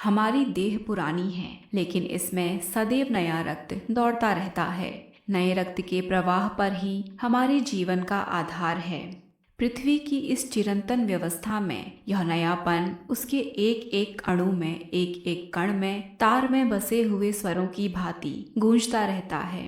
हमारी देह पुरानी है, लेकिन इसमें सदैव नया रक्त दौड़ता रहता है। नए रक्त के प्रवाह पर ही हमारे जीवन का आधार है। पृथ्वी की इस चिरंतन व्यवस्था में यह नयापन उसके एक एक अणु में, एक एक कण में, तार में बसे हुए स्वरों की भांति गूंजता रहता है।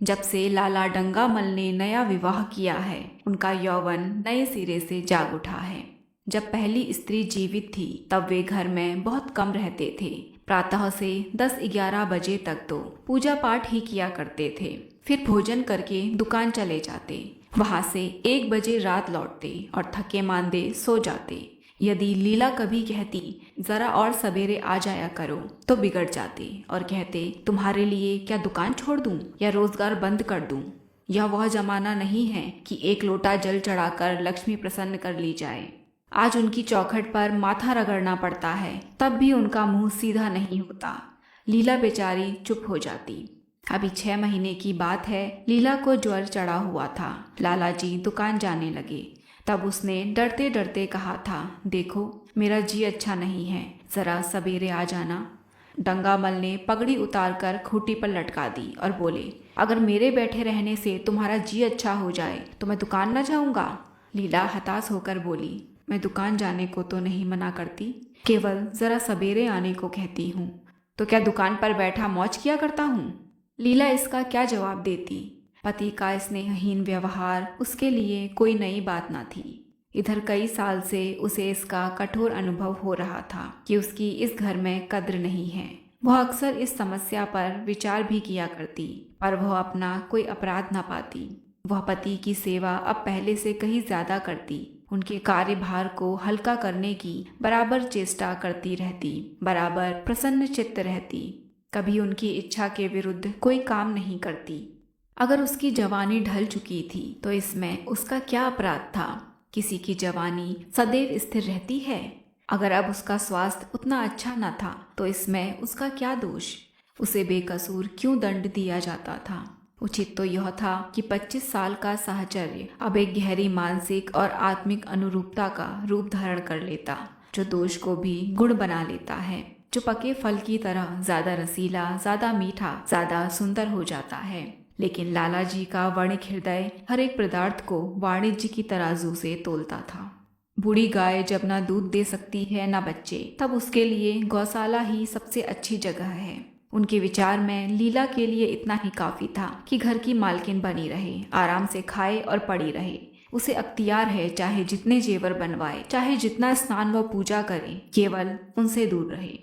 जब से लाला डंगामल ने नया विवाह किया है, उनका यौवन नए सिरे से जाग उठा है। जब पहली स्त्री जीवित थी, तब वे घर में बहुत कम रहते थे। प्रातः से 10-11 बजे तक तो पूजा पाठ ही किया करते थे। फिर भोजन करके दुकान चले जाते। वहां से 1 बजे रात लौटते और थके मांदे सो जाते। यदि लीला कभी कहती जरा और सवेरे आ जाया करो, तो बिगड़ जाते और कहते तुम्हारे लिए क्या दुकान छोड़ दूं या रोजगार बंद कर दूं। यह वह जमाना नहीं है कि एक लोटा जल चढ़ाकर लक्ष्मी प्रसन्न कर ली जाए। आज उनकी चौखट पर माथा रगड़ना पड़ता है, तब भी उनका मुंह सीधा नहीं होता। लीला बेचारी चुप हो जाती। अभी 6 महीने की बात है, लीला को ज्वर चढ़ा हुआ था। लाला जी दुकान जाने लगे। तब उसने डरते डरते कहा था, देखो मेरा जी अच्छा नहीं है, जरा सवेरे आ जाना। डंगामल ने पगड़ी उतारकर खूंटी पर लटका दी और बोले, अगर मेरे बैठे रहने से तुम्हारा जी अच्छा हो जाए तो मैं दुकान न जाऊंगा। लीला हताश होकर बोली, मैं दुकान जाने को तो नहीं मना करती, केवल जरा सवेरे आने को कहती हूँ। तो क्या दुकान पर बैठा मौज किया करता हूँ? लीला इसका क्या जवाब देती? पति का स्नेहहीन व्यवहार उसके लिए कोई नई बात न थी। इधर कई साल से उसे इसका कठोर अनुभव हो रहा था कि उसकी इस घर में कद्र नहीं है। वह अक्सर इस समस्या पर विचार भी किया करती, पर वह अपना कोई अपराध न पाती। वह पति की सेवा अब पहले से कहीं ज्यादा करती, उनके कार्यभार को हल्का करने की बराबर चेष्टा करती रहती, बराबर प्रसन्न चित्त रहती, कभी उनकी इच्छा के विरुद्ध कोई काम नहीं करती। अगर उसकी जवानी ढल चुकी थी तो इसमें उसका क्या अपराध था? किसी की जवानी सदैव स्थिर रहती है। अगर अब उसका स्वास्थ्य उतना अच्छा न था तो इसमें उसका क्या दोष? उसे बेकसूर क्यों दंड दिया जाता था? उचित तो यह था कि 25 साल का साहचर्य अब एक गहरी मानसिक और आत्मिक अनुरूपता का रूप धारण कर लेता, जो दोष को भी गुण बना लेता है, जो पके फल की तरह ज्यादा रसीला, ज्यादा मीठा, ज्यादा सुंदर हो जाता है। लेकिन लाला जी का वणिक हृदय हर एक पदार्थ को वाणिज्य की तराजू से तोलता था। बूढ़ी गाय जब ना दूध दे सकती है ना बच्चे, तब उसके लिए गौशाला ही सबसे अच्छी जगह है। उनके विचार में लीला के लिए इतना ही काफी था कि घर की मालकिन बनी रहे, आराम से खाए और पड़ी रहे। उसे अख्तियार है चाहे जितने जेवर बनवाए, चाहे जितना स्नान व पूजा करे, केवल उनसे दूर रहे।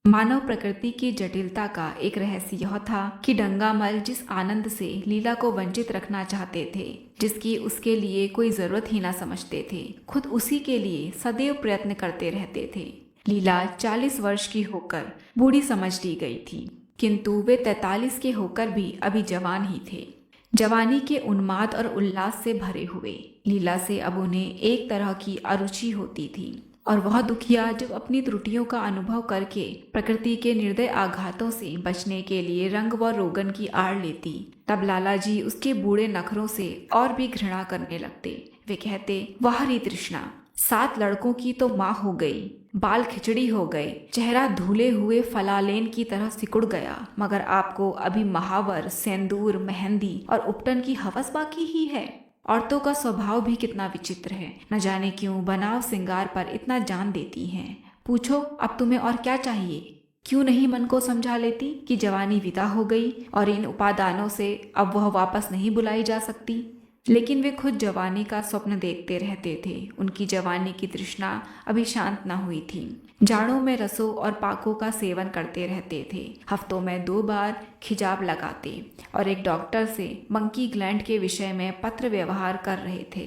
मानव प्रकृति की जटिलता का एक रहस्य यह था कि डंगामल जिस आनंद से लीला को वंचित रखना चाहते थे, जिसकी उसके लिए कोई जरूरत ही ना समझते थे, खुद उसी के लिए सदैव प्रयत्न करते रहते थे। लीला 40 वर्ष की होकर बूढ़ी समझ ली गई थी, किंतु वे 43 के होकर भी अभी जवान ही थे, जवानी के उन्माद और उल्लास से भरे हुए। लीला से अब उन्हें एक तरह की अरुचि होती थी, और वह दुखिया जब अपनी त्रुटियों का अनुभव करके प्रकृति के निर्दय आघातों से बचने के लिए रंग व रोगन की आड़ लेती, तब लाला जी उसके बूढ़े नखरों से और भी घृणा करने लगते। वे कहते, वाह री तृष्णा, 7 लड़कों की तो माँ हो गई, बाल खिचड़ी हो गए, चेहरा धुले हुए फलालेन की तरह सिकुड़ गया, मगर आपको अभी महावर, सेंदूर, मेहंदी और उपटन की हवस बाकी ही है। औरतों का स्वभाव भी कितना विचित्र है, न जाने क्यों बनाव सिंगार पर इतना जान देती हैं। पूछो अब तुम्हें और क्या चाहिए? क्यों नहीं मन को समझा लेती कि जवानी विदा हो गई और इन उपादानों से अब वह वापस नहीं बुलाई जा सकती। लेकिन वे खुद जवानी का स्वप्न देखते रहते थे। उनकी जवानी की तृष्णा अभी शांत न हुई थी। जाड़ों में रसों और पाकों का सेवन करते रहते थे। हफ्तों में 2 बार खिजाब लगाते और एक डॉक्टर से मंकी ग्लैंड के विषय में पत्र व्यवहार कर रहे थे।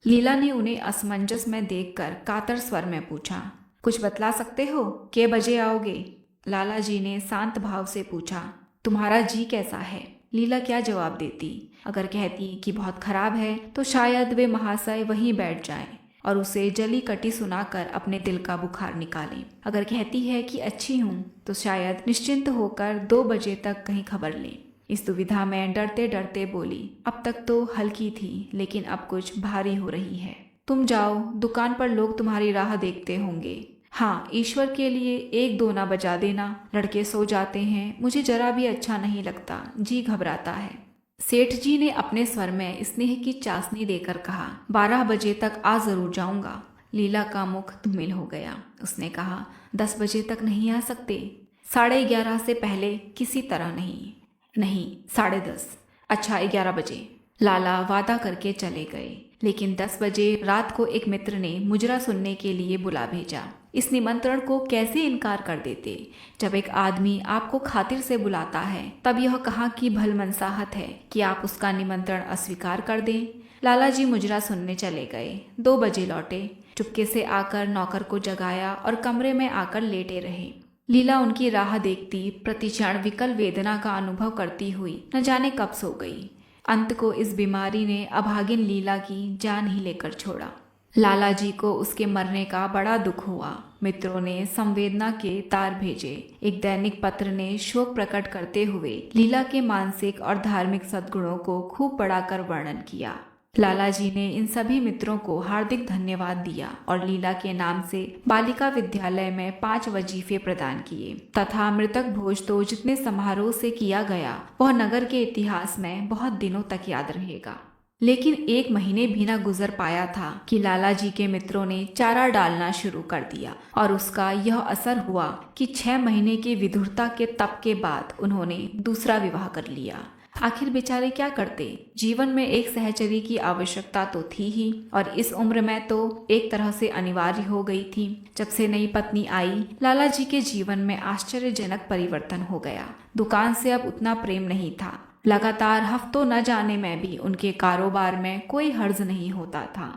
लीला ने उन्हें असमंजस में देखकर कातर स्वर में पूछा, कुछ बतला सकते हो? के बजे आओगे? लाला जी ने शांत भाव से पूछा, तुम्हारा जी कैसा है? लीला क्या जवाब देती? अगर कहती कि बहुत खराब है तो शायद वे महाशय वहीं बैठ जाएं और उसे जली कटी सुनाकर अपने दिल का बुखार निकालें। अगर कहती है कि अच्छी हूँ तो शायद निश्चिंत होकर 2 बजे तक कहीं खबर लें। इस दुविधा में डरते डरते बोली, अब तक तो हल्की थी, लेकिन अब कुछ भारी हो रही है। तुम जाओ, दुकान पर लोग तुम्हारी राह देखते होंगे। हाँ, ईश्वर के लिए एक दो ना बजा देना। लड़के सो जाते हैं, मुझे जरा भी अच्छा नहीं लगता, जी घबराता है। सेठ जी ने अपने स्वर में स्नेह की चाशनी देकर कहा, 12 बजे तक आ जरूर जाऊंगा। लीला का मुख धूमिल हो गया। उसने कहा, 10 बजे तक नहीं आ सकते? 11:30 से पहले किसी तरह नहीं। नहीं, 10:30। अच्छा, 11 बजे। लाला वादा करके चले गए। लेकिन 10 बजे रात को एक मित्र ने मुजरा सुनने के लिए बुला भेजा। इस निमंत्रण को कैसे इनकार कर देते? जब एक आदमी आपको खातिर से बुलाता है, तब यह कहाँ की भलमनसाहत है कि आप उसका निमंत्रण अस्वीकार कर दें। लाला जी मुजरा सुनने चले गए। 2 बजे लौटे। चुपके से आकर नौकर को जगाया और कमरे में आकर लेटे रहे। लीला उनकी राह देखती प्रतिक्षण विकल वेदना का अनुभव करती हुई न जाने कब सो गई। अंत को इस बीमारी ने अभागिन लीला की जान ही लेकर छोड़ा। लाला जी को उसके मरने का बड़ा दुख हुआ। मित्रों ने संवेदना के तार भेजे। एक दैनिक पत्र ने शोक प्रकट करते हुए लीला के मानसिक और धार्मिक सद्गुणों को खूब बढ़ाकर वर्णन किया। लाला जी ने इन सभी मित्रों को हार्दिक धन्यवाद दिया और लीला के नाम से बालिका विद्यालय में 5 वजीफे प्रदान किए तथा मृतक भोज तो जितने समारोह से किया गया वह नगर के इतिहास में बहुत दिनों तक याद रहेगा। लेकिन 1 महीने भी न गुजर पाया था कि लाला जी के मित्रों ने चारा डालना शुरू कर दिया और उसका यह असर हुआ कि 6 महीने की विधुरता के तप के बाद उन्होंने दूसरा विवाह कर लिया। आखिर बेचारे क्या करते? जीवन में एक सहचरी की आवश्यकता तो थी ही और इस उम्र में तो एक तरह से अनिवार्य हो गई थी। जब से नई पत्नी आई, लाला जी के जीवन में आश्चर्यजनक परिवर्तन हो गया। दुकान से अब उतना प्रेम नहीं था। लगातार हफ्तों न जाने में भी उनके कारोबार में कोई हर्ज नहीं होता था।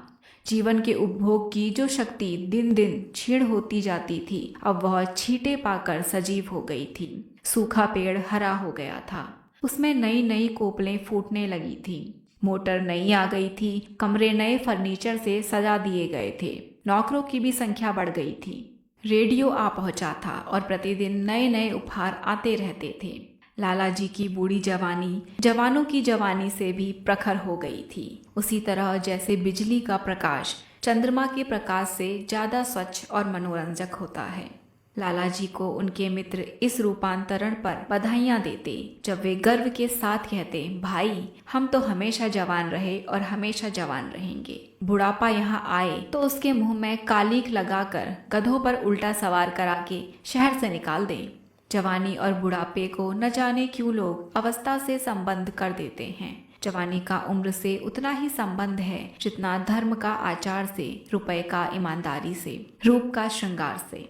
जीवन के उपभोग की जो शक्ति दिन दिन क्षीण होती जाती थी, अब वह छींटे पाकर सजीव हो गई थी। सूखा पेड़ हरा हो गया था। उसमें नई नई कोपलें फूटने लगी थी। मोटर नई आ गई थी। कमरे नए फर्नीचर से सजा दिए गए थे। नौकरों की भी संख्या बढ़ गई थी। रेडियो आ पहुंचा था और प्रतिदिन नए नए उपहार आते रहते थे। लाला जी की बूढ़ी जवानी जवानों की जवानी से भी प्रखर हो गई थी। उसी तरह जैसे बिजली का प्रकाश चंद्रमा के प्रकाश से ज्यादा स्वच्छ और मनोरंजक होता है। लाला जी को उनके मित्र इस रूपांतरण पर बधाइयां देते जब वे गर्व के साथ कहते, भाई हम तो हमेशा जवान रहे और हमेशा जवान रहेंगे। बुढ़ापा यहाँ आए तो उसके मुंह में कालीख लगाकर गधों पर उल्टा सवार करा के शहर से निकाल दें। जवानी और बुढ़ापे को न जाने क्यों लोग अवस्था से संबंध कर देते हैं। जवानी का उम्र से उतना ही संबंध है जितना धर्म का आचार से, रुपए का ईमानदारी से, रूप का श्रृंगार से।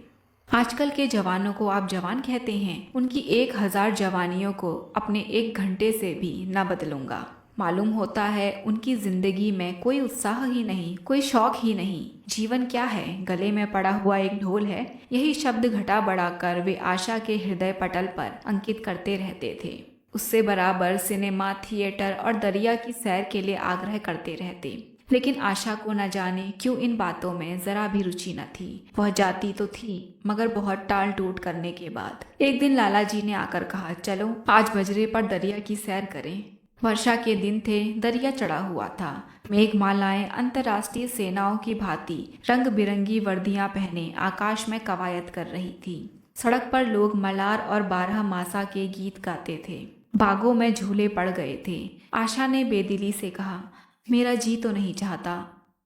आजकल के जवानों को आप जवान कहते हैं, उनकी 1000 जवानियों को अपने 1 घंटे से भी न बदलूंगा। मालूम होता है उनकी जिंदगी में कोई उत्साह ही नहीं, कोई शौक ही नहीं। जीवन क्या है? गले में पड़ा हुआ एक ढोल है। यही शब्द घटा बढ़ाकर वे आशा के हृदय पटल पर अंकित करते रहते थे। उससे बराबर सिनेमा, थिएटर और दरिया की सैर के लिए आग्रह करते रहते। लेकिन आशा को न जाने क्यों इन बातों में जरा भी रुचि न थी। वह जाती तो थी मगर बहुत टाल टूट करने के बाद। एक दिन लाला जी ने आकर कहा, चलो आज बजरे पर दरिया की सैर करें। वर्षा के दिन थे। दरिया चढ़ा हुआ था। मेघमालाएं अंतर्राष्ट्रीय सेनाओं की भांति रंग बिरंगी वर्दियां पहने आकाश में कवायद कर रही थी। सड़क पर लोग मलार और 12 मासा के गीत गाते थे। बागों में झूले पड़ गए थे। आशा ने बेदिली से कहा, मेरा जी तो नहीं चाहता।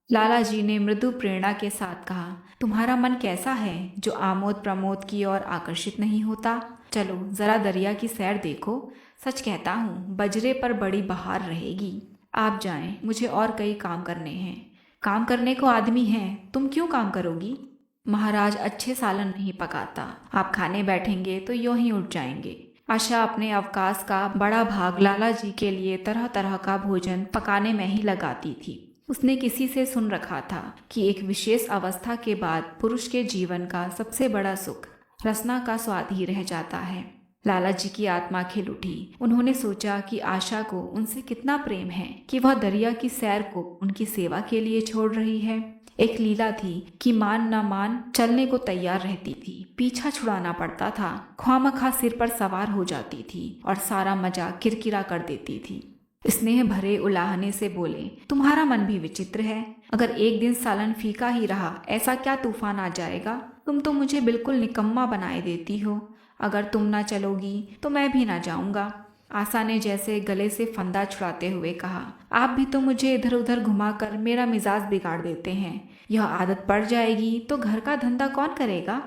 लाला जी ने मृदु प्रेरणा के साथ कहा, तुम्हारा मन कैसा है जो आमोद प्रमोद की ओर आकर्षित नहीं होता? चलो जरा दरिया की सैर देखो। सच कहता हूँ बजरे पर बड़ी बहार रहेगी। आप जाएं, मुझे और कई काम करने हैं। काम करने को आदमी है, तुम क्यों काम करोगी? महाराज अच्छे सालन नहीं पकाता। आप खाने बैठेंगे तो यूं ही उठ जाएंगे। आशा अपने अवकाश का बड़ा भाग लाला जी के लिए तरह तरह का भोजन पकाने में ही लगाती थी। उसने किसी से सुन रखा था कि एक विशेष अवस्था के बाद पुरुष के जीवन का सबसे बड़ा सुख रसना का स्वाद ही रह जाता है। लाला जी की आत्मा खिल उठी। उन्होंने सोचा कि आशा को उनसे कितना प्रेम है कि वह दरिया की सैर को उनकी सेवा के लिए छोड़ रही है। एक लीला थी कि मान न मान चलने को तैयार रहती थी। पीछा छुड़ाना पड़ता था। ख्वामखा सिर पर सवार हो जाती थी और सारा मजा किरकिरा कर देती थी। स्नेह भरे उलाहने से बोले, तुम्हारा मन भी विचित्र है। अगर एक दिन सालन फीका ही रहा, ऐसा क्या तूफान आ जाएगा? तुम तो मुझे बिल्कुल निकम्मा बनाए देती हो। अगर तुम ना चलोगी तो मैं भी ना जाऊंगा। आशा ने जैसे गले से फंदा छुड़ाते हुए कहा, आप भी तो मुझे इधर उधर घुमाकर मेरा मिजाज बिगाड़ देते हैं। यह आदत पड़ जाएगी तो घर का धंधा कौन करेगा?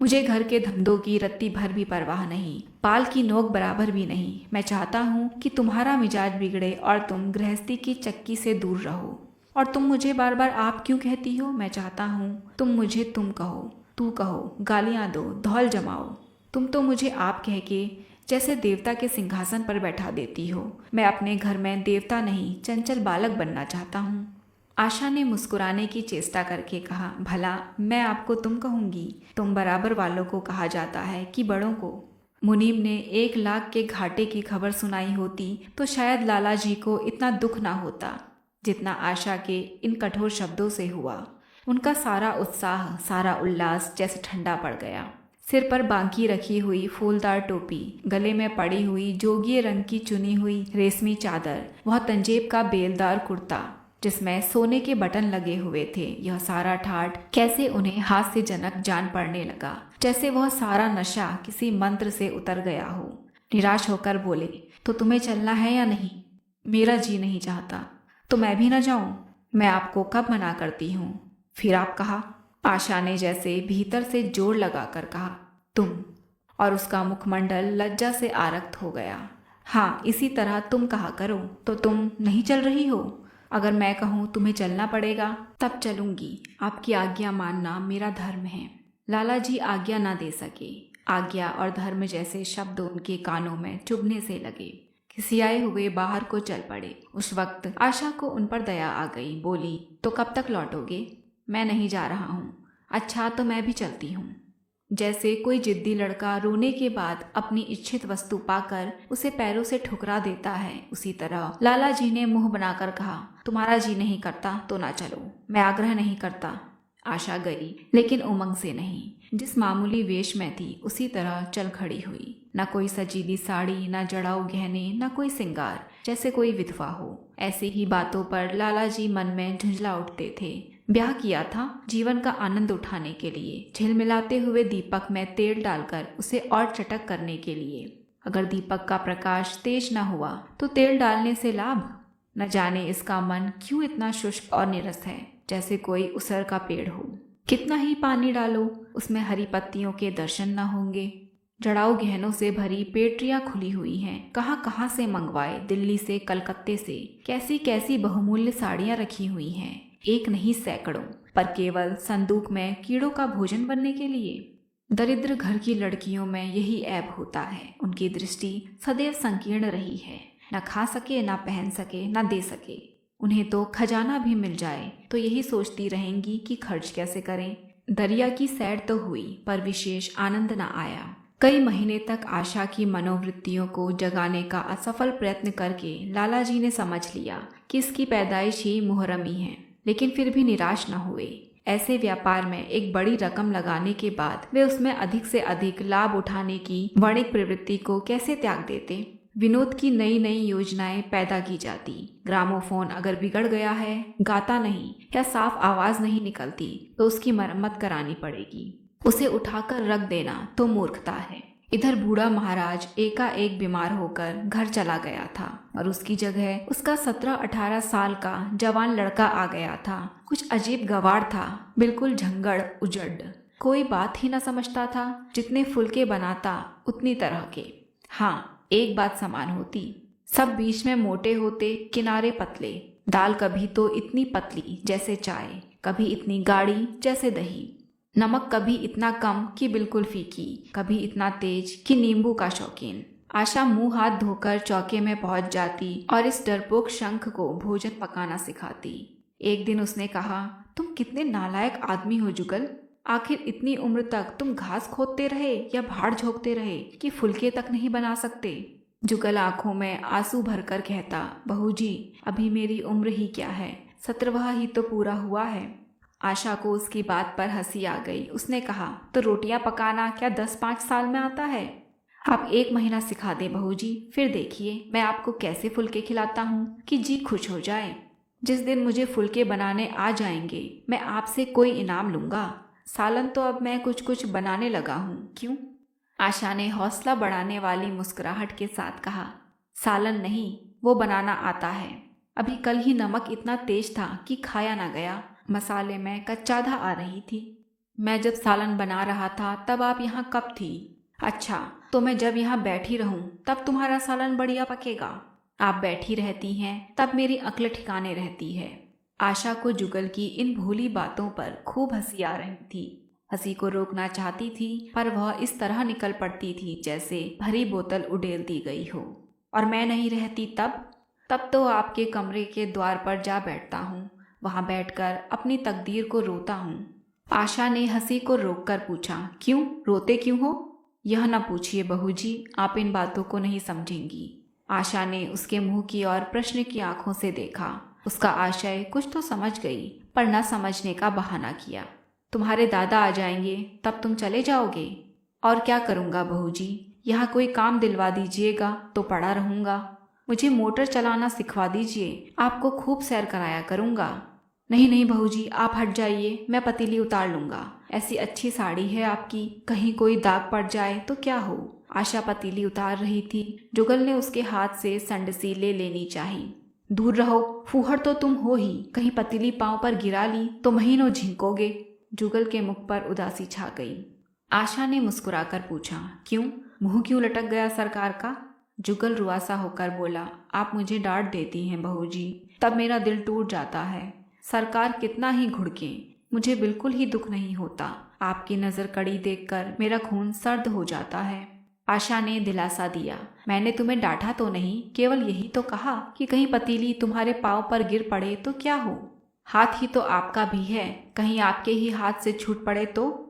मुझे घर के धंधों की रत्ती भर भी परवाह नहीं, पाल की नोक बराबर भी नहीं। मैं चाहता हूँ कि तुम्हारा मिजाज बिगड़े और तुम गृहस्थी की चक्की से दूर रहो। और तुम मुझे बार बार आप क्यों कहती हो? मैं चाहता हूँ तुम मुझे तुम कहो, तू कहो, गालियाँ दो, धौल जमाओ। तुम तो मुझे आप कह के जैसे देवता के सिंहासन पर बैठा देती हो। मैं अपने घर में देवता नहीं, चंचल बालक बनना चाहता हूँ। आशा ने मुस्कुराने की चेष्टा करके कहा, भला मैं आपको तुम कहूंगी? तुम बराबर वालों को कहा जाता है कि बड़ों को? मुनीम ने 1 लाख के घाटे की खबर सुनाई होती तो शायद लाला जी को इतना दुख ना होता जितना आशा के इन कठोर शब्दों से हुआ। उनका सारा उत्साह, सारा उल्लास जैसे ठंडा पड़ गया। सिर पर बांकी रखी हुई फूलदार टोपी, गले में पड़ी हुई जोगिए रंग की चुनी हुई रेशमी चादर, वह तंजेब का बेलदार कुर्ता जिसमें सोने के बटन लगे हुए थे, यह सारा ठाठ कैसे उन्हें हास्यजनक जान पड़ने लगा, जैसे वह सारा नशा किसी मंत्र से उतर गया हो। निराश होकर बोले, तो तुम्हें चलना है या नहीं? मेरा जी नहीं चाहता। तो मैं भी न जाऊं? मैं आपको कब मना करती हूँ? फिर आप कहा। आशा ने जैसे भीतर से जोर लगाकर कहा, तुम। और उसका मुखमंडल लज्जा से आरक्त हो गया। हाँ, इसी तरह तुम कहा करो। तो तुम नहीं चल रही हो? अगर मैं कहूँ तुम्हें चलना पड़ेगा तब चलूंगी। आपकी आज्ञा मानना मेरा धर्म है। लाला जी आज्ञा ना दे सके। आज्ञा और धर्म जैसे शब्द उनके कानों में चुभने से लगे। खिसियाए हुए बाहर को चल पड़े। उस वक्त आशा को उन पर दया आ गई। बोली, तो कब तक लौटोगे? मैं नहीं जा रहा हूँ। अच्छा, तो मैं भी चलती हूँ। जैसे कोई जिद्दी लड़का रोने के बाद अपनी इच्छित वस्तु पाकर उसे पैरों से ठुकरा देता है, उसी तरह लाला जी ने मुंह बनाकर कहा, तुम्हारा जी नहीं करता तो ना चलो। मैं आग्रह नहीं करता। आशा गई, लेकिन उमंग से नहीं। जिस मामूली वेश में थी उसी तरह चल खड़ी हुई। न कोई सजीली साड़ी, न जड़ाऊ गहने, न कोई सिंगार, जैसे कोई विधवा हो। ऐसी ही बातों पर लाला जी मन में झुंझला उठते थे। ब्याह किया था जीवन का आनंद उठाने के लिए, झिलमिलाते हुए दीपक में तेल डालकर उसे और चटक करने के लिए। अगर दीपक का प्रकाश तेज न हुआ तो तेल डालने से लाभ? न जाने इसका मन क्यों इतना शुष्क और निरस है, जैसे कोई उसर का पेड़ हो। कितना ही पानी डालो, उसमें हरी पत्तियों के दर्शन न होंगे। जड़ाऊ गहनों से भरी पेटियां खुली हुई हैं। कहाँ कहाँ से मंगवाए, दिल्ली से, कलकत्ते से। कैसी कैसी बहुमूल्य साड़ियां रखी हुई हैं, एक नहीं सैकड़ों, पर केवल संदूक में कीड़ों का भोजन बनने के लिए। दरिद्र घर की लड़कियों में यही ऐब होता है, उनकी दृष्टि सदैव संकीर्ण रही है। न खा सके, न पहन सके, न दे सके। उन्हें तो खजाना भी मिल जाए तो यही सोचती रहेंगी कि खर्च कैसे करें। दरिया की सैर तो हुई पर विशेष आनंद न आया। कई महीने तक आशा की मनोवृत्तियों को जगाने का असफल प्रयत्न करके लाला जी ने समझ लिया कि इसकी पैदाइश ही मुहर्रमी है, लेकिन फिर भी निराश न हुए। ऐसे व्यापार में एक बड़ी रकम लगाने के बाद वे उसमें अधिक से अधिक लाभ उठाने की वाणिज्यिक प्रवृत्ति को कैसे त्याग देते? विनोद की नई नई योजनाएं पैदा की जाती। ग्रामोफोन अगर बिगड़ गया है, गाता नहीं या साफ आवाज नहीं निकलती, तो उसकी मरम्मत करानी पड़ेगी। उसे उठाकर रख देना तो मूर्खता है। इधर बूढ़ा महाराज एकाएक बीमार होकर घर चला गया था और उसकी जगह उसका 17-18 साल का जवान लड़का आ गया था। कुछ अजीब गवार था, बिल्कुल झंगड़ उजड़, कोई बात ही न समझता था। जितने फुलके बनाता उतनी तरह के। हाँ, एक बात समान होती, सब बीच में मोटे होते, किनारे पतले। दाल कभी तो इतनी पतली जैसे चाय, कभी इतनी गाढ़ी जैसे दही। नमक कभी इतना कम कि बिल्कुल फीकी, कभी इतना तेज कि नींबू का शौकीन। आशा मुंह हाथ धोकर चौके में पहुंच जाती और इस डरपोक शंख को भोजन पकाना सिखाती। एक दिन उसने कहा, तुम कितने नालायक आदमी हो जुगल। आखिर इतनी उम्र तक तुम घास खोदते रहे या भाड़ झोंकते रहे कि फुलके तक नहीं बना सकते। जुगल आंखों में आंसू भरकर कहता, बहू जी, अभी मेरी उम्र ही क्या है, 17वां ही तो पूरा हुआ है। आशा को उसकी बात पर हंसी आ गई। उसने कहा, तो रोटियां पकाना क्या 10-5 साल में आता है? आप 1 महीना सिखा दें बहू जी, फिर देखिए मैं आपको कैसे फुलके खिलाता हूँ कि जी खुश हो जाए। जिस दिन मुझे फुलके बनाने आ जाएंगे मैं आपसे कोई इनाम लूंगा। सालन तो अब मैं कुछ कुछ बनाने लगा हूँ। क्यों? आशा ने हौसला बढ़ाने वाली मुस्कुराहट के साथ कहा। सालन नहीं, वो बनाना आता है। अभी कल ही नमक इतना तेज था कि खाया ना गया। मसाले में कच्चाधा आ रही थी। मैं जब सालन बना रहा था तब आप यहाँ कब थी? अच्छा, तो मैं जब यहाँ बैठी रहूं तब तुम्हारा सालन बढ़िया पकेगा। आप बैठी रहती हैं तब मेरी अक्ल ठिकाने रहती है। आशा को जुगल की इन भोली बातों पर खूब हंसी आ रही थी। हंसी को रोकना चाहती थी पर वह इस तरह निकल पड़ती थी जैसे भरी बोतल उड़ेल दी गई हो। और मैं नहीं रहती तब तो आपके कमरे के द्वार पर जा बैठता हूँ। वहाँ बैठकर अपनी तकदीर को रोता हूँ। आशा ने हंसी को रोककर पूछा, क्यों रोते क्यों हो? यह न पूछिए बहू जी, आप इन बातों को नहीं समझेंगी। आशा ने उसके मुंह की ओर प्रश्न की आंखों से देखा। उसका आशय कुछ तो समझ गई पर न समझने का बहाना किया। तुम्हारे दादा आ जाएंगे तब तुम चले जाओगे? और क्या करूँगा बहू जी, यहाँ कोई काम दिलवा दीजिएगा तो पड़ा रहूँगा। मुझे मोटर चलाना सिखवा दीजिए, आपको खूब सैर कराया करूँगा। नहीं नहीं बहू जी, आप हट जाइए, मैं पतीली उतार लूँगा। ऐसी अच्छी साड़ी है आपकी, कहीं कोई दाग पड़ जाए तो क्या हो। आशा पतीली उतार रही थी। जुगल ने उसके हाथ से संडसी ले लेनी चाही। दूर रहो, फूहड़ तो तुम हो ही, कहीं पतीली पांव पर गिरा ली तो महीनों झिंकोगे। जुगल के मुख पर उदासी छा गई। आशा ने मुस्कुराकर पूछा, क्यों, मुंह क्यों लटक गया सरकार का? जुगल रुआसा होकर बोला, आप मुझे डांट देती हैं बहू जी, तब मेरा दिल टूट जाता है। सरकार कितना ही घुड़के, मुझे बिल्कुल ही दुख नहीं होता। आपकी नज़र कड़ी देखकर मेरा खून सर्द हो जाता है। आशा ने दिलासा दिया, मैंने तुम्हें डांटा तो नहीं, केवल यही तो कहा कि कहीं पतीली तुम्हारे पाँव पर गिर पड़े तो क्या हो। हाथ ही तो आपका भी है, कहीं आपके ही हाथ से छूट पड़े तो।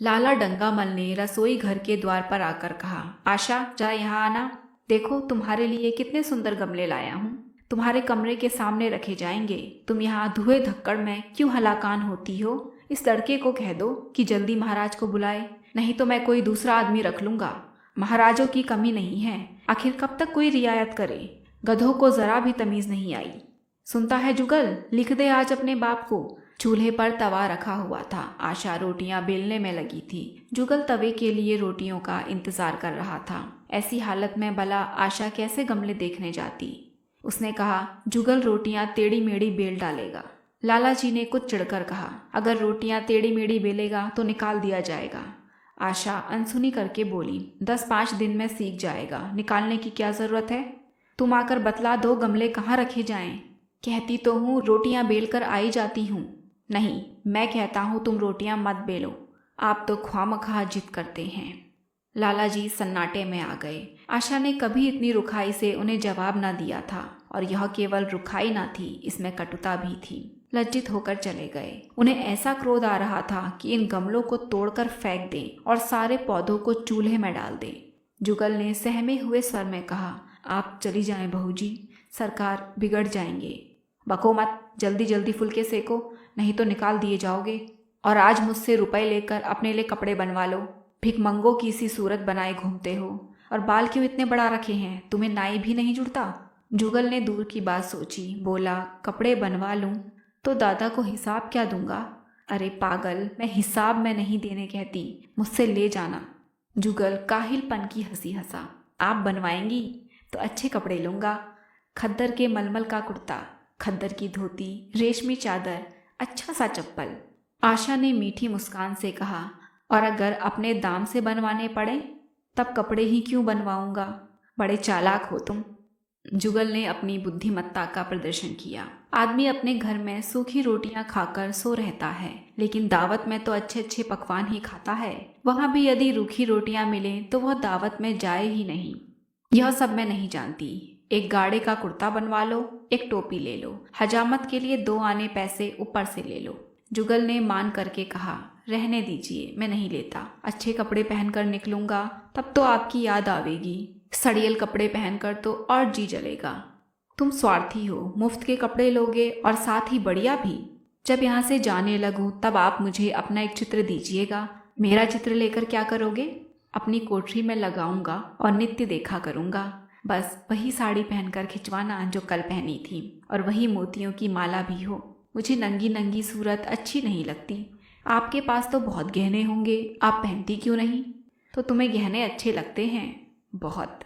लाला डंगामल ने रसोई घर के द्वार पर आकर कहा, आशा जरा यहाँ आना। देखो तुम्हारे लिए कितने सुंदर गमले लाया हूँ, तुम्हारे कमरे के सामने रखे जाएंगे। तुम यहाँ धुए धक्कड़ में क्यों हलाकान होती हो? इस लड़के को कह दो कि जल्दी महाराज को बुलाए, नहीं तो मैं कोई दूसरा आदमी रख लूंगा। महाराजों की कमी नहीं है, आखिर कब तक कोई रियायत करे। गधों को जरा भी तमीज नहीं आई। सुनता है जुगल, लिख दे आज अपने बाप को। चूल्हे पर तवा रखा हुआ था। आशा रोटियां बेलने में लगी थी। जुगल तवे के लिए रोटियों का इंतजार कर रहा था। ऐसी हालत में भला आशा कैसे गमले देखने जाती? उसने कहा, जुगल रोटियां टेढ़ी मेढ़ी बेल डालेगा। लाला जी ने कुछ चिढ़कर कहा, अगर रोटियां टेढ़ी मेढ़ी बेलेगा तो निकाल दिया जाएगा। आशा अनसुनी करके बोली, 10-5 दिन में सीख जाएगा, निकालने की क्या जरूरत है। तुम आकर बतला दो गमले कहाँ रखे जाएं। कहती तो हूँ रोटियां बेल कर आई जाती हूँ। नहीं, मैं कहता हूँ तुम रोटियां मत बेलो, आप तो ख्वामखा जिद करते हैं। लाला जी सन्नाटे में आ गए। आशा ने कभी इतनी रुखाई से उन्हें जवाब न दिया था, और यह केवल रुखाई न थी, इसमें कटुता भी थी। लज्जित होकर चले गए। उन्हें ऐसा क्रोध आ रहा था कि इन गमलों को तोड़कर फेंक दें और सारे पौधों को चूल्हे में डाल दें। जुगल ने सहमे हुए स्वर में कहा, आप चली जाएं बहू जी, सरकार बिगड़ जाएंगे। बको मत, जल्दी जल्दी फुलके सेको, नहीं तो निकाल दिए जाओगे। और आज मुझसे रुपए लेकर अपने लिए कपड़े बनवा लो। भिखमंगों की सी सूरत बनाए घूमते हो, और बाल क्यों इतने बड़ा रखे हैं, तुम्हें नाई भी नहीं जुड़ता। जुगल ने दूर की बात सोची, बोला, कपड़े बनवा लूं तो दादा को हिसाब क्या दूंगा? अरे पागल, मैं हिसाब में नहीं देने कहती, मुझसे ले जाना। जुगल काहिलपन की हंसी हंसा, आप बनवाएंगी तो अच्छे कपड़े लूंगा, खद्दर के मलमल का कुर्ता, खद्दर की धोती, रेशमी चादर, अच्छा सा चप्पल। आशा ने मीठी मुस्कान से कहा, और अगर अपने दाम से बनवाने पड़े तब कपड़े ही क्यों बनवाऊंगा, बड़े चालाक हो तुम। जुगल ने अपनी बुद्धिमत्ता का प्रदर्शन किया। आदमी अपने घर में सूखी रोटियां खाकर सो रहता है, लेकिन दावत में तो अच्छे अच्छे पकवान ही खाता है। वहां भी यदि रूखी रोटियां मिले तो वह दावत में जाए ही नहीं। यह सब मैं नहीं जानती। एक गाड़े का कुर्ता बनवा लो, एक टोपी ले लो, हजामत के लिए 2 आने पैसे ऊपर से ले लो। जुगल ने मान करके कहा, रहने दीजिए, मैं नहीं लेता। अच्छे कपड़े पहनकर निकलूंगा तब तो आपकी याद आवेगी, सड़ियल कपड़े पहनकर तो और जी जलेगा। तुम स्वार्थी हो, मुफ्त के कपड़े लोगे और साथ ही बढ़िया भी। जब यहाँ से जाने लगूं तब आप मुझे अपना एक चित्र दीजिएगा। मेरा चित्र लेकर क्या करोगे? अपनी कोठरी में लगाऊंगा और नित्य देखा करूंगा। बस वही साड़ी पहनकर खिंचवाना जो कल पहनी थी, और वही मोतियों की माला भी हो। मुझे नंगी नंगी सूरत अच्छी नहीं लगती। आपके पास तो बहुत गहने होंगे, आप पहनती क्यों नहीं? तो तुम्हें गहने अच्छे लगते हैं? बहुत।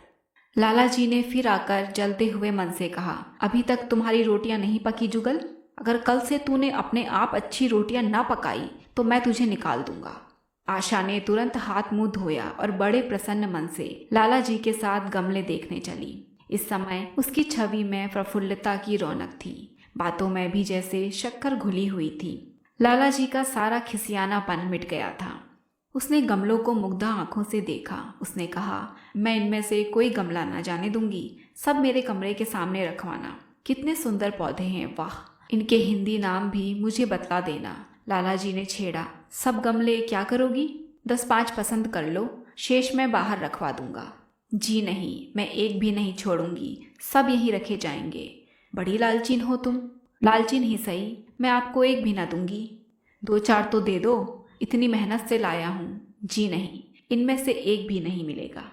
लाला जी ने फिर आकर जलते हुए मन से कहा, अभी तक तुम्हारी रोटियां नहीं पकी जुगल। अगर कल से तूने अपने आप अच्छी रोटियां ना पकाई तो मैं तुझे निकाल दूंगा। आशा ने तुरंत हाथ मुंह धोया और बड़े प्रसन्न मन से लाला जी के साथ गमले देखने चली। इस समय उसकी छवि में प्रफुल्लता की रौनक थी, बातों में भी जैसे शक्कर घुली हुई थी। लाला जी का सारा खिसियानापन मिट गया था। उसने गमलों को मुग्धा आंखों से देखा। उसने कहा, मैं इनमें से कोई गमला ना जाने दूंगी, सब मेरे कमरे के सामने रखवाना। कितने सुंदर पौधे हैं, वाह! इनके हिंदी नाम भी मुझे बतला देना। लाला जी ने छेड़ा, सब गमले क्या करोगी? 10-5 पसंद कर लो, शेष मैं बाहर रखवा दूंगा। जी नहीं, मैं एक भी नहीं छोड़ूंगी, सब यहीं रखे जाएंगे। बड़ी लालचीन हो तुम। लालचीन ही सही, मैं आपको एक भी ना दूंगी। 2-4 तो दे दो, इतनी मेहनत से लाया हूँ। जी नहीं, इनमें से एक भी नहीं मिलेगा।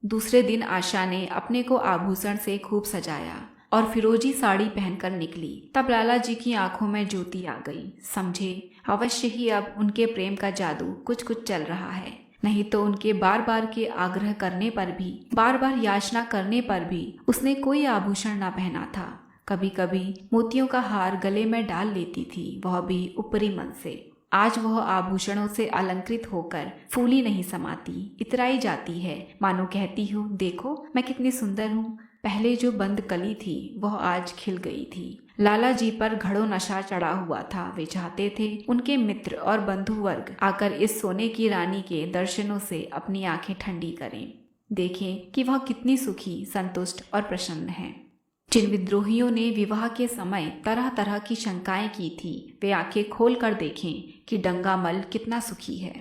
दूसरे दिन आशा ने अपने को आभूषण से खूब सजाया और फिरोजी साड़ी पहनकर निकली। तब लाला जी की आंखों में ज्योति आ गई। समझे, अवश्य ही अब उनके प्रेम का जादू कुछ कुछ चल रहा है, नहीं तो उनके बार बार के आग्रह करने पर भी, बार बार याचना करने पर भी उसने कोई आभूषण ना पहना था। कभी कभी मोतियों का हार गले में डाल लेती थी, वह भी ऊपरी मन से। आज वह आभूषणों से अलंकृत होकर फूली नहीं समाती, इतराई जाती है, मानो कहती हूँ, देखो मैं कितनी सुंदर हूँ। पहले जो बंद कली थी वह आज खिल गई थी। लाला जी पर घड़ों नशा चढ़ा हुआ था। वे चाहते थे उनके मित्र और बंधु वर्ग आकर इस सोने की रानी के दर्शनों से अपनी आंखें ठंडी करें, देखें कि वह कितनी सुखी, संतुष्ट और प्रसन्न है। जिन विद्रोहियों ने विवाह के समय तरह तरह की शंकाएं की थी, वे आंखें खोल कर देखें कि डंगामल कितना सुखी है।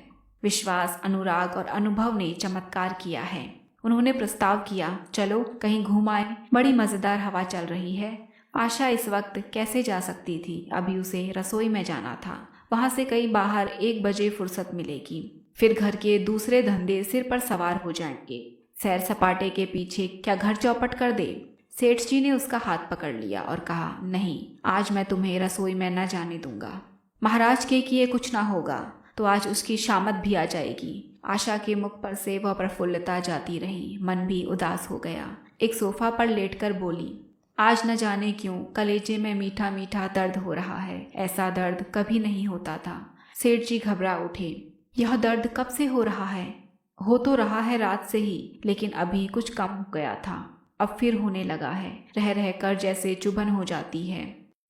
विश्वास, अनुराग और अनुभव ने चमत्कार किया है। उन्होंने प्रस्ताव किया, चलो कहीं घूम आए, बड़ी मजेदार हवा चल रही है। आशा इस वक्त कैसे जा सकती थी? अभी उसे रसोई में जाना था, वहां से कहीं बाहर 1 बजे फुर्सत मिलेगी, फिर घर के दूसरे धंधे सिर पर सवार हो जाएंगे। सैर सपाटे के पीछे क्या घर चौपट कर दे? सेठ जी ने उसका हाथ पकड़ लिया और कहा, नहीं, आज मैं तुम्हें रसोई में न जाने दूंगा। महाराज के किए कुछ ना होगा तो आज उसकी शामत भी आ जाएगी। आशा के मुख पर से वह प्रफुल्लता जाती रही, मन भी उदास हो गया। एक सोफा पर लेटकर बोली, आज न जाने क्यों कलेजे में मीठा मीठा दर्द हो रहा है। ऐसा दर्द कभी नहीं होता था। सेठ जी घबरा उठे, यह दर्द कब से हो रहा है? हो तो रहा है रात से ही, लेकिन अभी कुछ कम हो गया था, अब फिर होने लगा है, रह रहकर जैसे चुभन हो जाती है।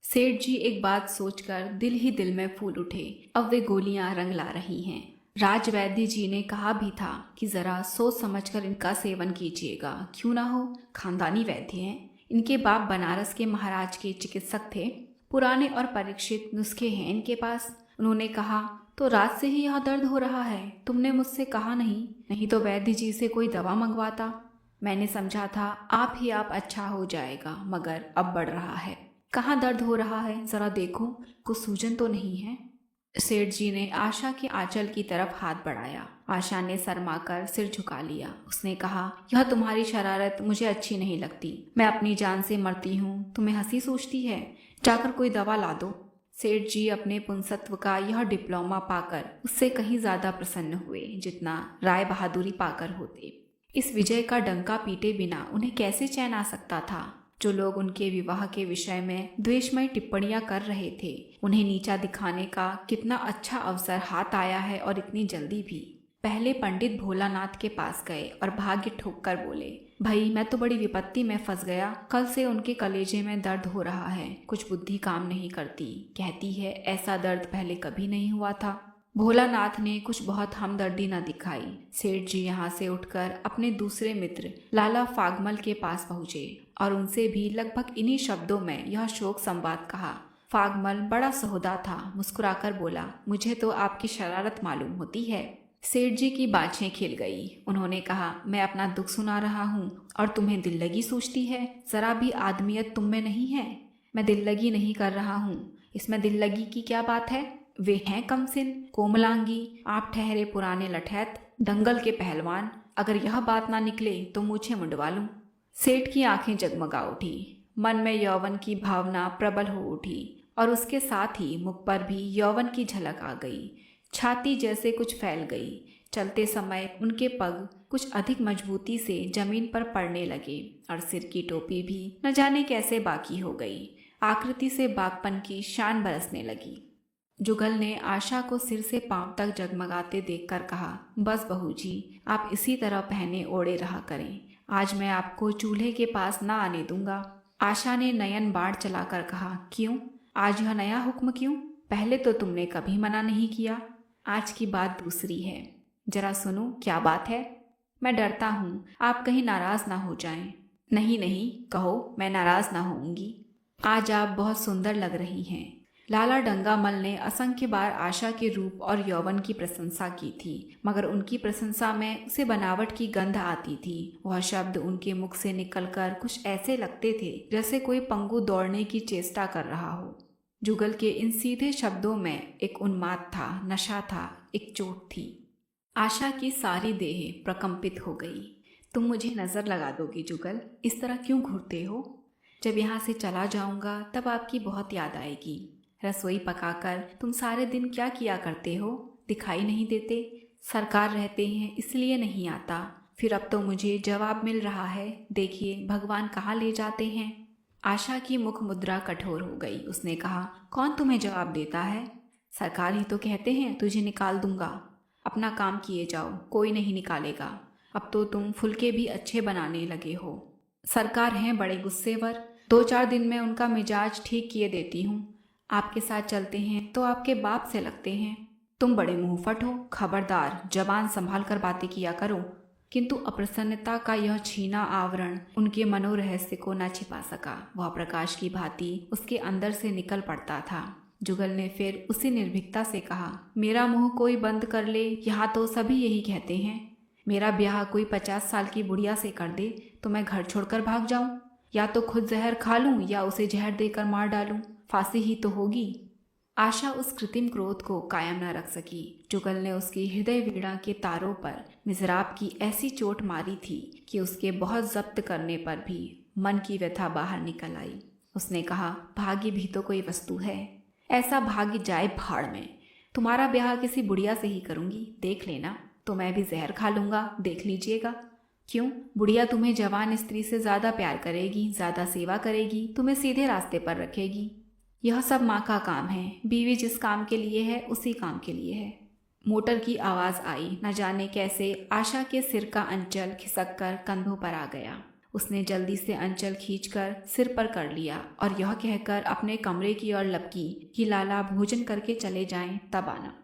सेठ जी एक बात सोचकर दिल ही दिल में फूल उठे, अब वे गोलियां रंग ला रही हैं। राजवैद्य जी ने कहा भी था कि जरा सोच समझकर इनका सेवन कीजिएगा, क्यों ना हो, खानदानी वैद्य हैं। इनके बाप बनारस के महाराज के चिकित्सक थे, पुराने और परीक्षित नुस्खे हैं इनके पास। उन्होंने कहा, तो रात से ही यह दर्द हो रहा है, तुमने मुझसे कहा नहीं? नहीं तो वैद्य जी से कोई दवा मंगवाता। मैंने समझा था आप अच्छा हो जाएगा, मगर अब बढ़ रहा है। कहाँ दर्द हो रहा है, जरा देखो, कुछ सूजन तो नहीं है? सेठ जी ने आशा के आंचल की तरफ हाथ बढ़ाया। आशा ने शर्माकर सिर झुका लिया। उसने कहा, यह तुम्हारी शरारत मुझे अच्छी नहीं लगती। मैं अपनी जान से मरती हूँ, तुम्हें हंसी सूझती है? जाकर कोई दवा ला दो। सेठ जी अपने पुंसत्व का यह डिप्लोमा पाकर उससे कहीं ज्यादा प्रसन्न हुए जितना राय बहादुरी पाकर होते। इस विजय का डंका पीटे बिना उन्हें कैसे चैन आ सकता था? जो लोग उनके विवाह के विषय में द्वेषमय टिप्पणियां कर रहे थे, उन्हें नीचा दिखाने का कितना अच्छा अवसर हाथ आया है, और इतनी जल्दी भी। पहले पंडित भोलानाथ के पास गए और भाग्य ठोक कर बोले, भाई मैं तो बड़ी विपत्ति में फंस गया। कल से उनके कलेजे में दर्द हो रहा है, कुछ बुद्धि काम नहीं करती। कहती है ऐसा दर्द पहले कभी नहीं हुआ था। भोलानाथ ने कुछ बहुत हमदर्दी न दिखाई। सेठ जी यहाँ से उठकर अपने दूसरे मित्र लाला फागमल के पास पहुँचे और उनसे भी लगभग इन्हीं शब्दों में यह शोक संवाद कहा। फागमल बड़ा सहोदा था, मुस्कुराकर बोला, मुझे तो आपकी शरारत मालूम होती है। सेठ जी की बाछें खिल गई। उन्होंने कहा, मैं अपना दुख सुना रहा हूँ और तुम्हें दिल लगी सूझती है? जरा भी आदमियत तुम में नहीं है। मैं दिल लगी नहीं कर रहा हूँ, इसमें दिल लगी की क्या बात है? वे हैं कमसिन, कोमलांगी, आप ठहरे पुराने लठैत, दंगल के पहलवान। अगर यह बात ना निकले तो मुझे मुंडवा लूं। सेठ की आंखें जगमगा उठी। मन में यौवन की भावना प्रबल हो उठी। और उसके साथ ही मुख पर भी यौवन की झलक आ गई। छाती जैसे कुछ फैल गई। चलते समय उनके पग कुछ अधिक मजबूती से जमीन पर पड़ने लगे और सिर की टोपी भी न जाने कैसे बाकी हो गई। आकृति से बागपन की शान बरसने लगी। जुगल ने आशा को सिर से पांव तक जगमगाते देखकर कहा, बस बहू जी, आप इसी तरह पहने ओढ़े रहा करें। आज मैं आपको चूल्हे के पास ना आने दूंगा। आशा ने नयन बाढ़ चलाकर कहा, क्यों? आज यह नया हुक्म क्यों? पहले तो तुमने कभी मना नहीं किया। आज की बात दूसरी है। जरा सुनो, क्या बात है? मैं डरता हूँ आप कहीं नाराज ना हो जाएं। नहीं नहीं, कहो, मैं नाराज ना होऊंगी। आज आप बहुत सुंदर लग रही हैं। लाला डंगामल ने असंख्य बार आशा के रूप और यौवन की प्रशंसा की थी, मगर उनकी प्रशंसा में उसे बनावट की गंध आती थी। वह शब्द उनके मुख से निकलकर कुछ ऐसे लगते थे जैसे कोई पंगु दौड़ने की चेष्टा कर रहा हो। जुगल के इन सीधे शब्दों में एक उन्माद था, नशा था, एक चोट थी। आशा की सारी देह प्रकंपित हो गई। तुम मुझे नजर लगा दोगी जुगल? इस तरह क्यों घूरते हो? जब यहाँ से चला जाऊंगा तब आपकी बहुत याद आएगी। रसोई पकाकर तुम सारे दिन क्या किया करते हो? दिखाई नहीं देते? सरकार रहते हैं इसलिए नहीं आता। फिर अब तो मुझे जवाब मिल रहा है। देखिए भगवान कहाँ ले जाते हैं। आशा की मुख मुद्रा कठोर हो गई। उसने कहा, कौन तुम्हें जवाब देता है? सरकार ही तो कहते हैं तुझे निकाल दूंगा। अपना काम किए जाओ, कोई नहीं निकालेगा। अब तो तुम फुलके भी अच्छे बनाने लगे हो। सरकार हैं बड़े गुस्सेवर। 2-4 दिन में उनका मिजाज ठीक किए देती हूँ। आपके साथ चलते हैं तो आपके बाप से लगते हैं। तुम बड़े मुंहफट हो। खबरदार, जबान संभाल कर बातें किया करो। किंतु अप्रसन्नता का यह छीना आवरण उनके मनोरहस्य को न छिपा सका। वह प्रकाश की भांति उसके अंदर से निकल पड़ता था। जुगल ने फिर उसी निर्भीकता से कहा, मेरा मुंह कोई बंद कर ले, यहाँ तो सभी यही कहते हैं। मेरा ब्याह कोई 50 साल की बुढ़िया से कर दे तो मैं घर छोड़कर भाग जाऊं? या तो खुद जहर खा लूं या उसे जहर देकर मार डालूं। फांसी ही तो होगी। आशा उस कृत्रिम क्रोध को कायम न रख सकी। जुगल ने उसकी हृदय वीणा के तारों पर मिज़राब की ऐसी चोट मारी थी कि उसके बहुत जब्त करने पर भी मन की व्यथा बाहर निकल आई। उसने कहा, भाग्य भी तो कोई वस्तु है। ऐसा भाग्य जाए भाड़ में। तुम्हारा ब्याह किसी बुढ़िया से ही करूंगी, देख लेना। तो मैं भी जहर खा लूंगा, देख लीजिएगा। क्यों? बुढ़िया तुम्हें जवान स्त्री से ज़्यादा प्यार करेगी, ज़्यादा सेवा करेगी, तुम्हें सीधे रास्ते पर रखेगी। यह सब माँ का काम है। बीवी जिस काम के लिए है उसी काम के लिए है। मोटर की आवाज़ आई। न जाने कैसे आशा के सिर का अंचल खिसक कर कंधों पर आ गया। उसने जल्दी से अंचल खींचकर सिर पर कर लिया और यह कहकर अपने कमरे की ओर लपकी कि लाला भोजन करके चले जाएं, तब आना।